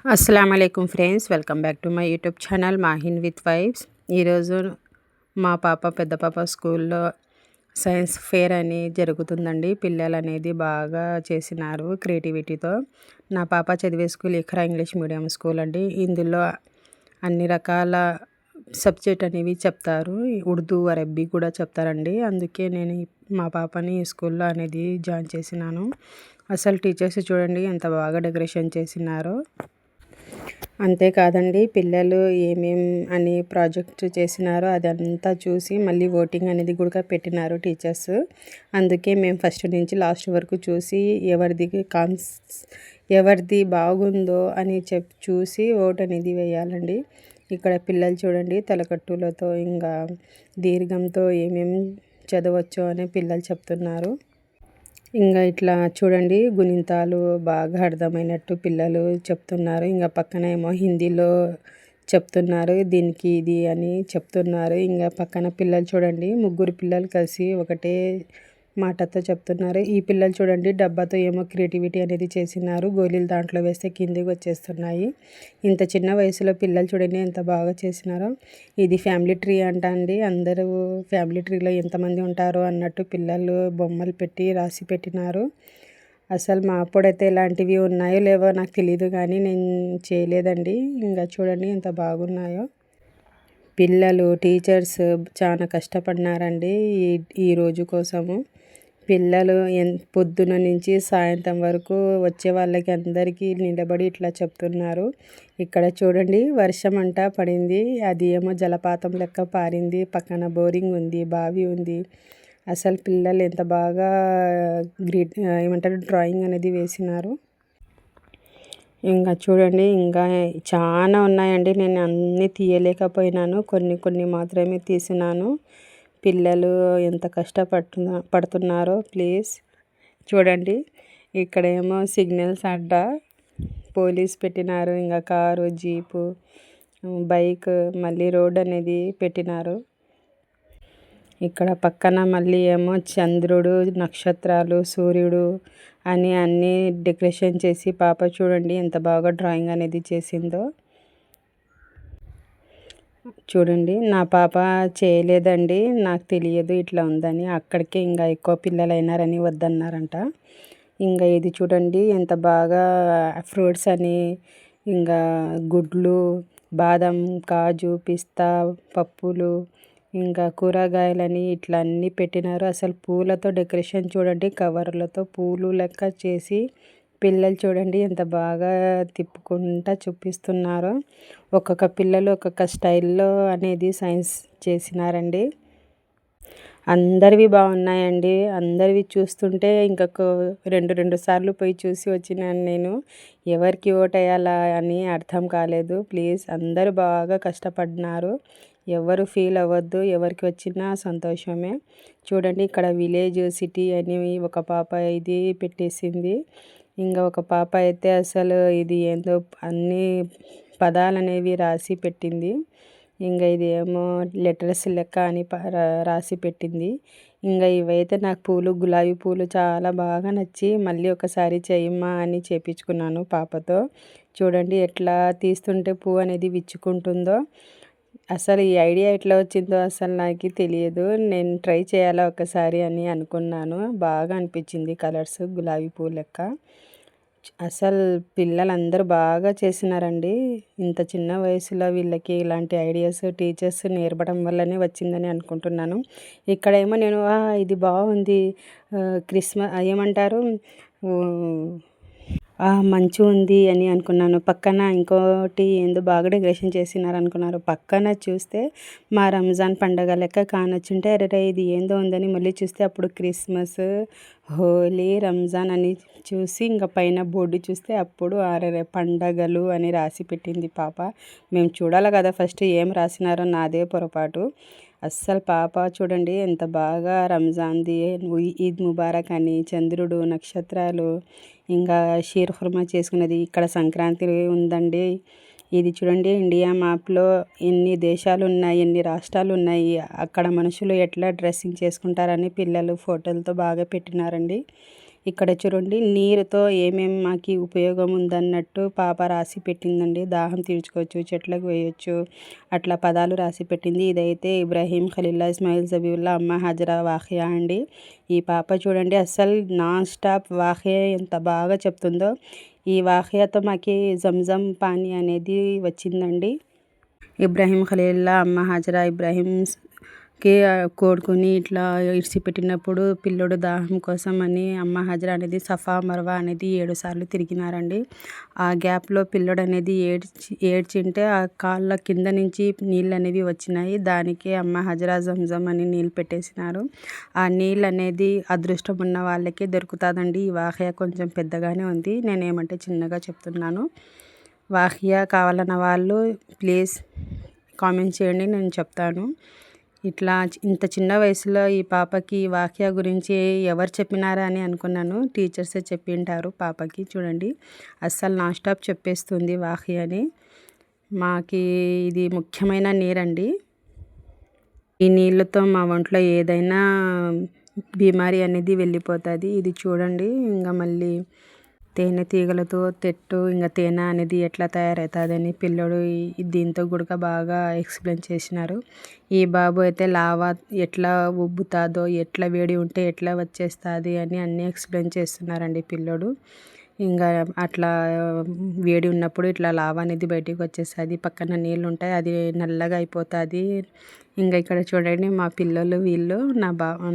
అస్సలాముఅలైకుం friends, welcome back to my YouTube channel Mahin with vibes. ఈరోజు మా పెద్ద పాప స్కూల్లో సైన్స్ ఫేర్ అని జరుగుతుందండి. పిల్లలు అనేది బాగా చేసినారు క్రియేటివిటీతో. నా పాప చదివే స్కూల్ ఇఖ్రా ఇంగ్లీష్ మీడియం స్కూల్ అండి. ఇందులో అన్ని రకాల సబ్జెక్ట్ అనేవి చెప్తారు. ఉర్దూ, అరబ్బీ కూడా చెప్తారండి. అందుకే నేను మా పాపని ఈ స్కూల్లో అనేది జాయిన్ చేసినాను. అసలు టీచర్స్ చూడండి ఎంత బాగా డెకరేషన్ చేసినారో. అంతేకాదండి, పిల్లలు ఏమేం అని ప్రాజెక్ట్ చేసినారో అదంతా చూసి మళ్ళీ ఓటింగ్ అనేది కూడా పెట్టినారు టీచర్స్. అందుకే మేము ఫస్ట్ నుంచి లాస్ట్ వరకు చూసి ఎవరిది బాగుందో అని చూసి ఓట్ అనేది వేయాలండి. ఇక్కడ పిల్లలు చూడండి తలకట్టులతో ఇంకా దీర్ఘంతో ఏమేమి చదవచ్చో అని పిల్లలు చెప్తున్నారు. ఇంకా ఇట్లా చూడండి గుణింతాలు బాగా అర్థమైనట్టు పిల్లలు చెప్తున్నారు. ఇంకా పక్కన ఏమో హిందీలో చెప్తున్నారు, దీనికి ఇది అని చెప్తున్నారు. ఇంకా పక్కన పిల్లలు చూడండి, ముగ్గురు పిల్లలు కలిసి ఒకటే మాటతో చెప్తున్నారు. ఈ పిల్లలు చూడండి డబ్బాతో ఏమో క్రియేటివిటీ అనేది చేసినారు. గోళీలు దాంట్లో వేస్తే కిందికి వచ్చేస్తున్నాయి. ఇంత చిన్న వయసులో పిల్లలు చూడండి ఎంత బాగా చేసినారో. ఇది ఫ్యామిలీ ట్రీ అంట అండి. అందరూ ఫ్యామిలీ ట్రీలో ఎంతమంది ఉంటారో అన్నట్టు పిల్లలు బొమ్మలు పెట్టి రాసి పెట్టినారు. అసలు మా అప్పుడైతే ఇలాంటివి ఉన్నాయో లేవో నాకు తెలియదు, కానీ నేను చేయలేదండి. ఇంకా చూడండి ఎంత బాగున్నాయో. పిల్లలు టీచర్స్ చాలా కష్టపడినారండి ఈ రోజు కోసము. పిల్లలు పొద్దున నుంచి సాయంత్రం వరకు వచ్చే వాళ్ళకి అందరికీ నిలబడి ఇట్లా చెప్తున్నారు. ఇక్కడ చూడండి వర్షం అంట పడింది, అది ఏమో జలపాతం లెక్క పారింది. పక్కన బోరింగ్ ఉంది, బావి ఉంది. అసలు పిల్లలు ఎంత బాగా ఏమంటారు డ్రాయింగ్ అనేది వేసినారు. ఇంకా చూడండి ఇంకా చాలా ఉన్నాయండి. నేను అన్నీ తీయలేకపోయినాను, కొన్ని మాత్రమే తీసినాను. పిల్లలు ఎంత పడుతున్నారో ప్లీజ్ చూడండి. ఇక్కడేమో సిగ్నల్స్ అడ్డ పోలీస్ పెట్టినారు. ఇంకా కారు, జీపు, బైక్, మళ్ళీ రోడ్ అనేది పెట్టినారు. ఇక్కడ పక్కన మళ్ళీ ఏమో చంద్రుడు, నక్షత్రాలు, సూర్యుడు అని అన్నీ డెకరేషన్ చేసి పాప చూడండి ఎంత బాగా డ్రాయింగ్ అనేది చేసిందో. చూడండి నా పాప చేయలేదండి, నాకు తెలియదు ఇట్లా ఉందని. అక్కడికే ఇంకా ఎక్కువ పిల్లలు అయినారని వద్దన్నారంట. ఇంకా ఇది చూడండి ఎంత బాగా ఫ్రూట్స్ అని, ఇంకా గుడ్లు, బాదం, కాజు, పిస్తా, పప్పులు, ఇంకా కూరగాయలని ఇట్లా అన్నీ పెట్టినారు. అసలు పూలతో డెకరేషన్ చూడండి, కవర్లతో పూలు లెక్క చేసి పిల్లలు చూడండి ఎంత బాగా తిప్పుకుంటా చూపిస్తున్నారో. ఒక్కొక్క పిల్లలు ఒక్కొక్క స్టైల్లో అనేది సైన్స్ చేసినారండి. అందరివి బాగున్నాయండి. అందరివి చూస్తుంటే ఇంకొక రెండు సార్లు పోయి చూసి వచ్చినాను నేను. ఎవరికి ఓటేయాలా అని అర్థం కాలేదు. ప్లీజ్ అందరూ బాగా కష్టపడినారు. ఎవరు ఫీల్ అవ్వద్దు, ఎవరికి వచ్చినా సంతోషమే. చూడండి ఇక్కడ విలేజ్, సిటీ అని ఒక పాప ఇది పెట్టేసింది. ఇంకా ఒక పాప అయితే అసలు ఇది ఏందో అన్ని పదాలు అనేవి రాసి పెట్టింది. ఇంకా ఇది ఏమో లెటర్స్ లెక్క అని రాసి పెట్టింది. ఇంకా ఇవైతే నాకు పూలు, గులాబీ పూలు చాలా బాగా నచ్చి మళ్ళీ ఒకసారి చేయమ్మా అని చేపించుకున్నాను పాపతో. చూడండి ఎట్లా తీస్తుంటే పువ్వు అనేది విచ్చుకుంటుందో. అసలు ఈ ఐడియా ఎట్లా వచ్చిందో అసలు నాకు తెలియదు. నేను ట్రై చేయాలా ఒకసారి అని అనుకున్నాను. బాగా అనిపించింది కలర్స్ గులాబీ పువ్వు లెక్క. అసలు పిల్లలందరూ బాగా చేసినారండి. ఇంత చిన్న వయసులో వీళ్ళకి ఇలాంటి ఐడియాస్ టీచర్స్ నేర్పడం వల్లనే వచ్చిందని అనుకుంటున్నాను. ఇక్కడేమో నేను ఇది బాగుంది, క్రిస్మస్ ఏమంటారు మంచు ఉంది అని అనుకున్నాను. పక్కన ఇంకోటి ఏందో బాగా డెకరేషన్ చేసినారు అనుకున్నారు. పక్కన చూస్తే మా రంజాన్ పండగ లెక్క కానొచ్చుంటే అరే ఇది ఏందో ఉందని మళ్ళీ చూస్తే అప్పుడు క్రిస్మస్, హోలీ, రంజాన్ అని చూసి ఇంకా పైన బోర్డు చూస్తే అప్పుడు అరే పండగలు అని రాసి పెట్టింది పాప. మేము చూడాలి కదా ఫస్ట్ ఏం రాసినారో, నాదే పొరపాటు. అస్సలు పాప చూడండి ఎంత బాగా రంజాన్ది, ఈద్ ముబారక్ అని, చంద్రుడు, నక్షత్రాలు, ఇంకా షీర్ ఖుర్మా చేసుకున్నది. ఇక్కడ సంక్రాంతి ఉందండి. ఇది చూడండి ఇండియా మ్యాప్లో ఎన్ని దేశాలు ఉన్నాయి, ఎన్ని రాష్ట్రాలు ఉన్నాయి, అక్కడ మనుషులు ఎట్లా డ్రెస్సింగ్ చేసుకుంటారని పిల్లలు ఫోటోలతో బాగా పెట్టినారండి. ఇక్కడ చూడండి నీరుతో ఏమేమి మాకు ఉపయోగం ఉందన్నట్టు పాప రాసి పెట్టిందండి. దాహం తీర్చుకోవచ్చు, చెట్లకు వేయొచ్చు, అట్లా పదాలు రాసి పెట్టింది. ఇదైతే ఇబ్రాహీం ఖలీల్లా ఇస్మాయిల్ జబీవుల్లా అమ్మ హాజరా వాఖియా అండి. ఈ పాప చూడండి అస్సలు నాన్ స్టాప్ వాఖియా ఎంత బాగా చెప్తుందో. ఈ వాఖియాతో మాకు జంజం పానీ అనేది వచ్చిందండి. ఇబ్రాహీం ఖలీల్లా అమ్మ హాజరా ఇబ్రాహీంకి కోడుకుని ఇట్లా ఇడిచిపెట్టినప్పుడు పిల్లోడు దాహం కోసం అని అమ్మ హాజరా అనేది సఫా మర్వా అనేది 7 సార్లు తిరిగినారండి. ఆ గ్యాప్లో పిల్లోడు అనేది ఏడ్చింటే ఆ కాళ్ళ కింద నుంచి నీళ్ళు అనేవి వచ్చినాయి. దానికి అమ్మ హాజరా జంజం అని నీళ్ళు పెట్టేసినారు. ఆ నీళ్ళు అనేది అదృష్టం ఉన్న వాళ్ళకి దొరుకుతుందండి. ఈ వాఖియా కొంచెం పెద్దగానే ఉంది, నేనేమంటే చిన్నగా చెప్తున్నాను. వాఖియా కావాలన్న వాళ్ళు ప్లీజ్ కామెంట్ చేయండి, నేను చెప్తాను. ఇట్లా ఇంత చిన్న వయసులో ఈ పాపకి వాఖియా గురించి ఎవరు చెప్పినారా అని అనుకున్నాను. టీచర్సే చెప్పింటారు పాపకి. చూడండి అస్సలు నాన్ స్టాప్ చెప్పేస్తుంది వాఖియాని. మాకి ఇది ముఖ్యమైన నీరండి. ఈ నీళ్ళతో మా ఒంట్లో ఏదైనా బీమారి అనేది వెళ్ళిపోతుంది. ఇది చూడండి ఇంకా మళ్ళీ తేనెటీగలతో ఇంకా తేనె అనేది ఎట్లా తయారవుతుందని పిల్లోడు దీంతో కూడా బాగా ఎక్స్ప్లెయిన్ చేసినారు. ఈ బాబు అయితే లావా ఎట్లా ఉబ్బుతుందో, ఎట్లా వేడి ఉంటే ఎట్లా వచ్చేస్తుంది అని అన్నీ ఎక్స్ప్లెయిన్ చేస్తున్నారండి పిల్లోడు. ఇంకా అట్లా వేడి ఉన్నప్పుడు ఇట్లా లావా అనేది బయటికి వచ్చేస్తుంది, పక్కన నీళ్ళు ఉంటాయి, అది నల్లగా అయిపోతుంది. ఇంకా ఇక్కడ చూడండి మా పిల్లలు వీళ్ళు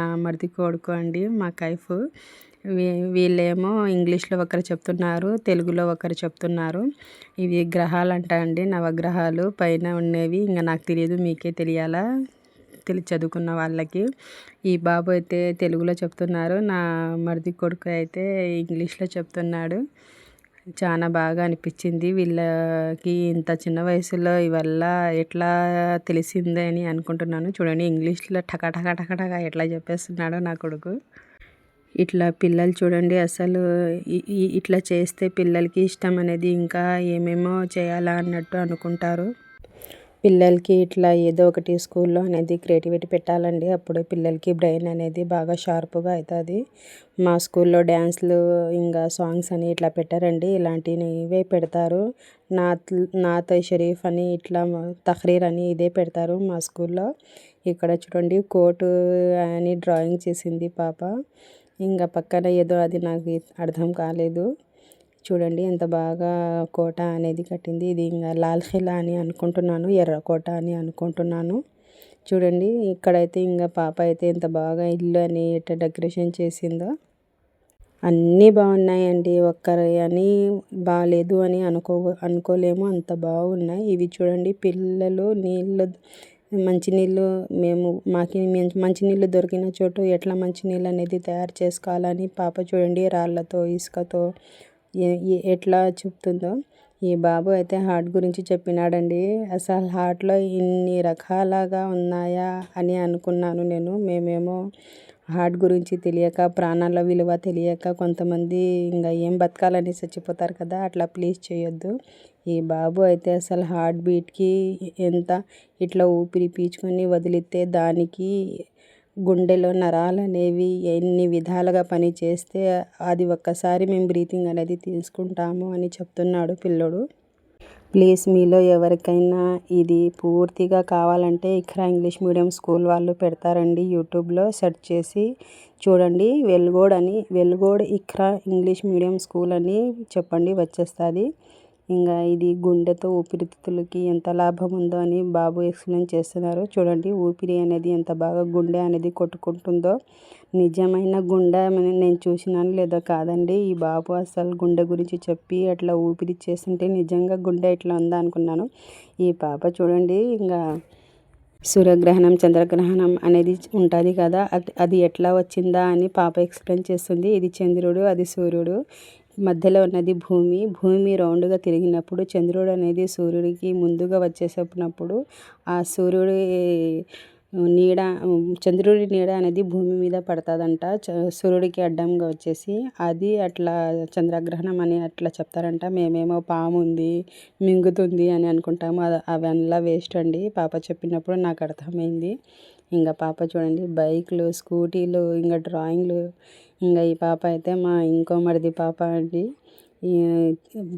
నా మరిది కొడుకు అండి, మా కైఫ్. వీళ్ళేమో ఇంగ్లీష్లో ఒకరు చెప్తున్నారు, తెలుగులో ఒకరు చెప్తున్నారు. ఇవి గ్రహాలు అంట అండి, నవగ్రహాలు పైన ఉండేవి. ఇంకా నాకు తెలియదు, మీకే తెలియాలా చదువుకున్న వాళ్ళకి. ఈ బాబు అయితే తెలుగులో చెప్తున్నారు, నా మరిది కొడుకు అయితే ఇంగ్లీష్లో చెప్తున్నాడు. చాలా బాగా అనిపించింది. వీళ్ళకి ఇంత చిన్న వయసులో ఇవల్ల ఎట్లా తెలిసిందే అని అనుకుంటున్నాను. చూడండి ఇంగ్లీష్లో టకా టకా టకా టకా ఎట్లా చెప్పేస్తున్నాడో నా కొడుకు. ఇట్లా పిల్లలు చూడండి అసలు ఇట్లా చేస్తే పిల్లలకి ఇష్టం అనేది ఇంకా ఏమేమో చేయాలా అన్నట్టు అనుకుంటారు. పిల్లలకి ఇట్లా ఏదో ఒకటి స్కూల్లో అనేది క్రియేటివిటీ పెట్టాలండి, అప్పుడు పిల్లలకి బ్రెయిన్ అనేది బాగా షార్ప్గా అవుతుంది. మా స్కూల్లో డ్యాన్స్లు ఇంకా సాంగ్స్ అని ఇట్లా పెట్టారండి, ఇలాంటివే పెడతారు. నాత్ షరీఫ్ అని ఇట్లా తహ్రీర్ అని ఇదే పెడతారు మా స్కూల్లో. ఇక్కడ చూడండి కోటు అని డ్రాయింగ్ చేసింది పాప. ఇంకా పక్కన ఏదో అది నాకు అర్థం కాలేదు. చూడండి ఎంత బాగా కోట అనేది కట్టింది. ఇది ఇంకా లాల్ ఖిలా అని అనుకుంటున్నాను, ఎర్రకోట అని అనుకుంటున్నాను. చూడండి ఇక్కడైతే ఇంకా పాప అయితే ఎంత బాగా ఇల్లు అని ఎట్లా డెకరేషన్ చేసిందో. అన్నీ బాగున్నాయండి, ఒక్కరి అని బాగాలేదు అని అనుకోలేము, అంత బాగున్నాయి. ఇవి చూడండి పిల్లలు మంచినీళ్ళు మాకు మంచినీళ్ళు దొరికిన చోటు ఎట్లా మంచినీళ్ళు అనేది తయారు చేసుకోవాలని పాప చూడండి రాళ్ళతో ఇసుకతో ఎట్లా చెప్తుందో. ఈ బాబు అయితే హార్ట్ గురించి చెప్పినాడండి. అసలు హార్ట్లో ఇన్ని రకాలుగా ఉన్నాయా అని అనుకున్నాను నేను. మేమేమో హార్ట్ గురించి తెలియక, ప్రాణాల విలువ తెలియక కొంతమంది ఇంకా ఏం బతకాలని చచ్చిపోతారు కదా, అట్లా ప్లీజ్ చేయొద్దు. ఈ బాబు అయితే అసలు హార్ట్ బీట్కి ఎంత ఇట్లా ఊపిరి పీల్చుకొని వదిలితే దానికి గుండెలో నరాలు అనేవి ఎన్ని విధాలుగా పని చేస్తే అది ఒక్కసారి మేము బ్రీతింగ్ అనేది తీసుకుంటాము అని చెప్తున్నాడు పిల్లోడు. ప్లీజ్ మీలో ఎవరికైనా ఇది పూర్తిగా కావాలంటే ఇఖ్రా ఇంగ్లీష్ మీడియం స్కూల్ వాళ్ళు పెడతారండి, యూట్యూబ్లో సెర్చ్ చేసి చూడండి. వెల్గోడ్ ఇఖ్రా ఇంగ్లీష్ మీడియం స్కూల్ అని చెప్పండి, వచ్చేస్తుంది. ఇంకా ఇది గుండెతో ఊపిరితిత్తులకి ఎంత లాభం ఉందో అని బాబు ఎక్స్ప్లెయిన్ చేస్తున్నారు. చూడండి ఊపిరి అనేది ఎంత బాగా గుండె అనేది కొట్టుకుంటుందో. నిజమైన గుండె నేను చూసినాను లేదా కాదండి, ఈ బాబు అసలు గుండె గురించి చెప్పి అట్లా ఊపిరి చేస్తుంటే నిజంగా గుండె ఇట్లా ఉందా అనుకున్నాను. ఈ పాప చూడండి ఇంకా సూర్యగ్రహణం చంద్రగ్రహణం అనేది ఉంటుంది కదా, అది ఎట్లా వచ్చిందా అని పాప ఎక్స్ప్లెయిన్ చేస్తుంది. ఇది చంద్రుడు, అది సూర్యుడు, మధ్యలో ఉన్నది భూమి రౌండ్గా తిరిగినప్పుడు చంద్రుడు అనేది సూర్యుడికి ముందుగా వచ్చేసినప్పుడు ఆ చంద్రుడి నీడ అనేది భూమి మీద పడుతుందంట, సూర్యుడికి అడ్డంగా వచ్చేసి. అది అట్లా చంద్రగ్రహణం అని అట్లా చెప్తారంట. మేమేమో పాము ఉంది మింగుతుంది అని అనుకుంటాము, అవన్నీ వేస్ట్ అండి. పాప చెప్పినప్పుడు నాకు అర్థమైంది. ఇంకా పాప చూడండి బైక్లు, స్కూటీలు, ఇంకా డ్రాయింగ్లు ఇంకా ఈ పాప అయితే మా ఇంకో మరిది పాప అండి.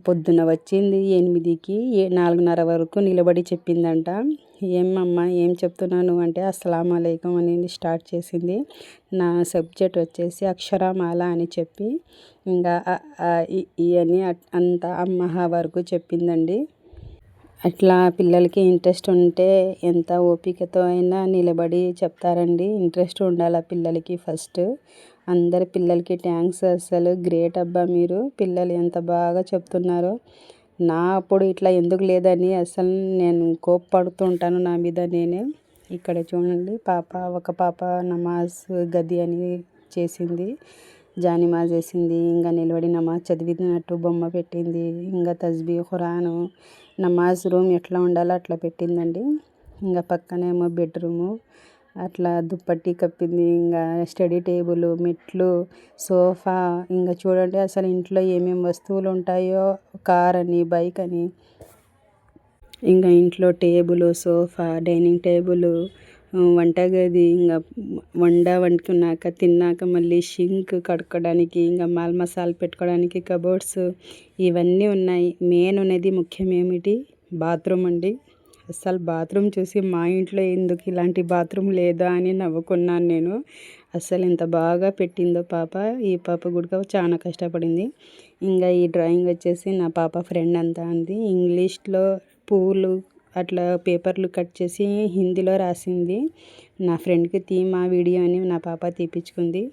పొద్దున్న వచ్చింది 8కి 4:30 వరకు నిలబడి చెప్పిందంట. ఏమమ్మా ఏం చెప్తున్నావు నువ్వు అంటే అస్సలాము అలైకుం అని స్టార్ట్ చేసింది. నా సబ్జెక్ట్ వచ్చేసి అక్షరమాల అని చెప్పి ఇంకా ఈ అని అంత అమ్మహ వరకు చెప్పిందండి. అట్లా పిల్లలకి ఇంట్రెస్ట్ ఉంటే ఎంత ఓపికతో అయినా నిలబడి చెప్తారండి. ఇంట్రెస్ట్ ఉండాలి పిల్లలకి ఫస్ట్. అందరి పిల్లలకి థ్యాంక్స్. అసలు గ్రేట్ అబ్బా మీరు. పిల్లలు ఎంత బాగా చెప్తున్నారో. నా అప్పుడు ఇట్లా ఎందుకు లేదని అసలు నేను కోప్పడుతూ ఉంటాను నా మీద నేనే. ఇక్కడ చూడండి ఒక పాప నమాజ్ గది అని చేసింది. జానిమాజ్ వేసింది. ఇంకా నిలబడి నమాజ్ చదివినట్టు బొమ్మ పెట్టింది. ఇంకా తస్బీ ఖురాను నమాజ్ రూమ్ ఎట్లా ఉండాలో అట్లా పెట్టిందండి. ఇంకా పక్కనేమో బెడ్రూము అట్లా దుప్పటి కప్పింది. ఇంకా స్టడీ టేబుల్, మెట్లు, సోఫా, ఇంకా చూడండి అసలు ఇంట్లో ఏమేమి వస్తువులు ఉంటాయో కార్ అని, బైక్ అని, ఇంకా ఇంట్లో టేబుల్, సోఫా, డైనింగ్ టేబుల్, వంటగది, ఇంకా వండుకున్నాక తిన్నాక మళ్ళీ షింక్ కడుక్కోవడానికి, ఇంకా మాల్ మసాలా పెట్టుకోవడానికి కబోర్డ్స్ ఇవన్నీ ఉన్నాయి. మెయిన్ అనేది ముఖ్యం ఏమిటి బాత్రూమ్ అండి. అస్సలు బాత్రూమ్ చూసి మా ఇంట్లో ఎందుకు ఇలాంటి బాత్రూమ్ లేదా అని నవ్వుకున్నాను నేను. అస్సలు ఎంత బాగా పెట్టిందో పాప. ఈ పాప కూడా చాలా కష్టపడింది. ఇంకా ఈ డ్రాయింగ్ వచ్చేసి నా పాప ఫ్రెండ్ అంతా అంది. ఇంగ్లీష్లో పూలు అట్లా పేపర్లు కట్ చేసి హిందీలో రాసింది. నా ఫ్రెండ్కి మా వీడియో అని నా పాప తీపించుకుంది.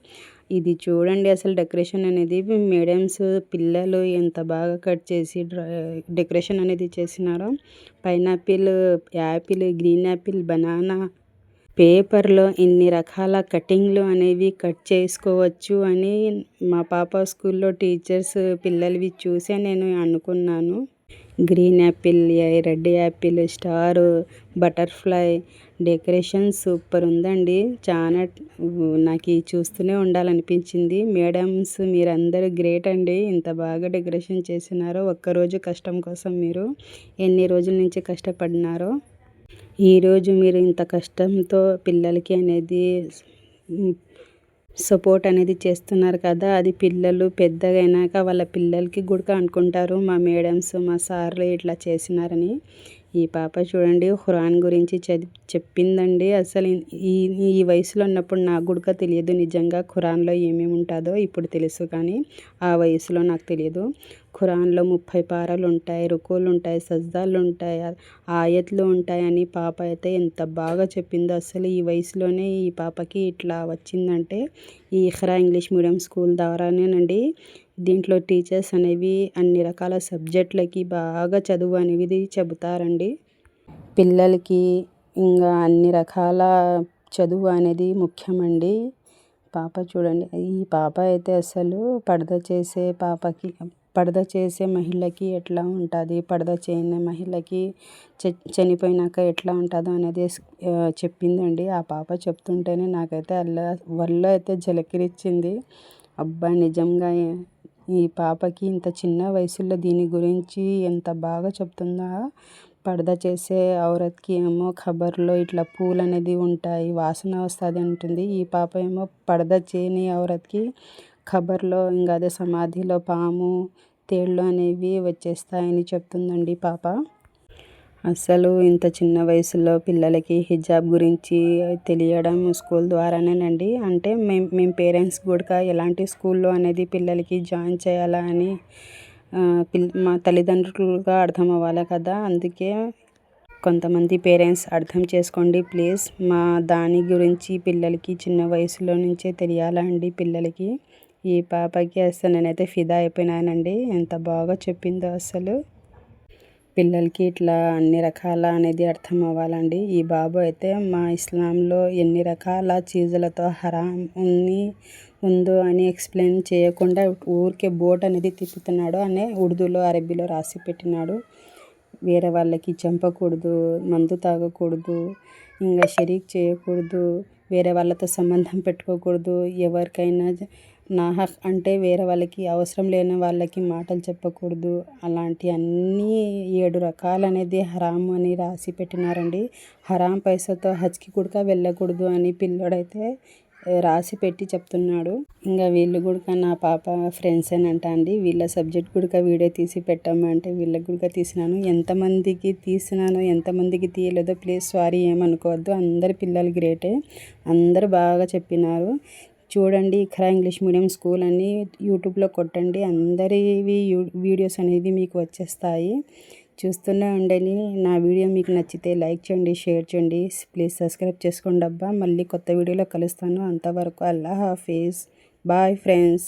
ఇది చూడండి అసలు డెకరేషన్ అనేది మేడమ్స్ పిల్లలు ఎంత బాగా కట్ చేసి డెకరేషన్ అనేది చేసినారో. Pineapple, apple, green apple, banana పేపర్లో ఇన్ని రకాల కటింగ్లు అనేవి కట్ చేసుకోవచ్చు అని మా పాప స్కూల్లో టీచర్స్ పిల్లలవి చూసే నేను అనుకున్నాను. Green Apple, red Apple, star, butterfly decoration super ఉందండి. చాలా నాకు చూస్తూనే ఉండాలనిపించింది. మేడమ్స్ మీరందరూ గ్రేట్ అండి. ఇంత బాగా డెకరేషన్ చేసినారో. ఒక్కరోజు కష్టం కోసం మీరు ఎన్ని రోజుల నుంచి కష్టపడినారో. ఈరోజు మీరు ఇంత కష్టంతో పిల్లలకి అనేది సపోర్ట్ అనేది చేస్తున్నారు కదా. అది పిల్లలు పెద్దగా అయినాక వాళ్ళ పిల్లలకి కూడా అనుకుంటారు మా మేడమ్స్ మా సార్లు ఇట్లా చేసినారని. ఈ పాప చూడండి ఖురాన్ గురించి చెప్పిందండి. అసలు ఈ వయసులో ఉన్నప్పుడు నాకు కూడా తెలియదు నిజంగా ఖురాన్లో ఏమేమి ఉంటుందో. ఇప్పుడు తెలుసు కానీ ఆ వయసులో నాకు తెలియదు. ఖురాన్లో 30 పారాలు ఉంటాయి, రుకులు ఉంటాయి, సజ్దాలు ఉంటాయి, ఆయత్లు ఉంటాయని పాప అయితే ఎంత బాగా చెప్పిందో. అసలు ఈ వయసులోనే ఈ పాపకి ఇట్లా వచ్చిందంటే ఈ ఇఖ్రా ఇంగ్లీష్ మీడియం స్కూల్ ద్వారానేనండి. దీంట్లో టీచర్స్ అనేవి అన్ని రకాల సబ్జెక్టులకి బాగా చదువు అనేది చెబుతారండి. పిల్లలకి ఇంకా అన్ని రకాల చదువు అనేది ముఖ్యమండి. పాప చూడండి ఈ పాప అయితే అసలు పర్దా చేసే మహిళకి ఎట్లా ఉంటుంది, పర్దా చేయని మహిళకి చనిపోయినాక ఎట్లా ఉంటుందో అనేది చెప్పిందండి. ఆ పాప చెప్తుంటేనే నాకైతే వల్ల అయితే జలకిరిచ్చింది. అబ్బా నిజంగా ఈ పాపకి ఇంత చిన్న వయసులో దీని గురించి ఎంత బాగా చెప్తుందా. పర్దా చేసే ఔరత్కి ఏమో ఖబర్లో ఇట్లా పూలు అనేది ఉంటాయి, వాసన వస్తుంది అంటుంది. ఈ పాప ఏమో పర్దా చేయని ఔరత్కి ఖబర్లో ఇంకా అదే సమాధిలో పాము, తేళ్ళు అనేవి వచ్చేస్తాయని చెప్తుందండి పాప. అసలు ఇంత చిన్న వయసులో పిల్లలకి హిజాబ్ గురించి తెలియడం స్కూల్ ద్వారానేనండి. అంటే మేము పేరెంట్స్ కూడా ఎలాంటి స్కూల్లో అనేది పిల్లలకి జాయిన్ చేయాలా అని మా తల్లిదండ్రులుగా అర్థం అవ్వాలి కదా. అందుకే కొంతమంది పేరెంట్స్ అర్థం చేసుకోండి ప్లీజ్. మా దాని గురించి పిల్లలకి చిన్న వయసులో నుంచే తెలియాలండి పిల్లలకి. ఈ పాపకి అసలు నేనైతే ఫిదా అయిపోయినానండి. ఎంత బాగా చెప్పిందో. అసలు పిల్లలకి ఇట్లా అన్ని రకాల అనేది అర్థం అవ్వాలండి. ఈ బాబు అయితే మా ఇస్లాంలో ఎన్ని రకాల చీజులతో హరాం ఉందో అని ఎక్స్ప్లెయిన్ చేయకుండా ఊరికే బోట్ అనేది తిప్పుతున్నాడు అని ఉర్దూలో అరబీలో రాసి పెట్టినాడు. వేరే వాళ్ళకి చంపకూడదు, మందు తాగకూడదు, ఇంకా షరీక్ చేయకూడదు, వేరే వాళ్ళతో సంబంధం పెట్టుకోకూడదు, ఎవరికైనా నాహక్ అంటే వేరే వాళ్ళకి అవసరం లేని వాళ్ళకి మాటలు చెప్పకూడదు. అలాంటి అన్నీ 7 రకాలు అనేది హరాం అని రాసి పెట్టినారండి. హరాం పైసతో హజ్కి కూడా వెళ్ళకూడదు అని పిల్లోడైతే రాసి పెట్టి చెప్తున్నాడు. ఇంకా వీళ్ళు కూడా నా పాప ఫ్రెండ్స్ అంట అండి. వీళ్ళ సబ్జెక్ట్ కూడా వీడియో తీసి పెట్టామంటే వీళ్ళకి కూడా తీసినాను. ఎంతమందికి తీసినానో ఎంతమందికి తీయలేదో ప్లీజ్ సారీ ఏమనుకోవద్దు. అందరి పిల్లలు గ్రేటే, అందరూ బాగా చెప్పినారు. చూడండి ఇఖరా ఇంగ్లీష్ మీడియం స్కూల్ అని యూట్యూబ్లో కొట్టండి, అందరివి వీడియోస్ అనేది మీకు వచ్చేస్తాయి. చూస్తూనే ఉండండి. నా వీడియో మీకు నచ్చితే లైక్ చేయండి, షేర్ చేయండి, ప్లీజ్ సబ్స్క్రైబ్ చేసుకోండి అబ్బా. మళ్ళీ కొత్త వీడియోలో కలుస్తాను. అంతవరకు అల్లా హాఫీజ్, బాయ్ ఫ్రెండ్స్.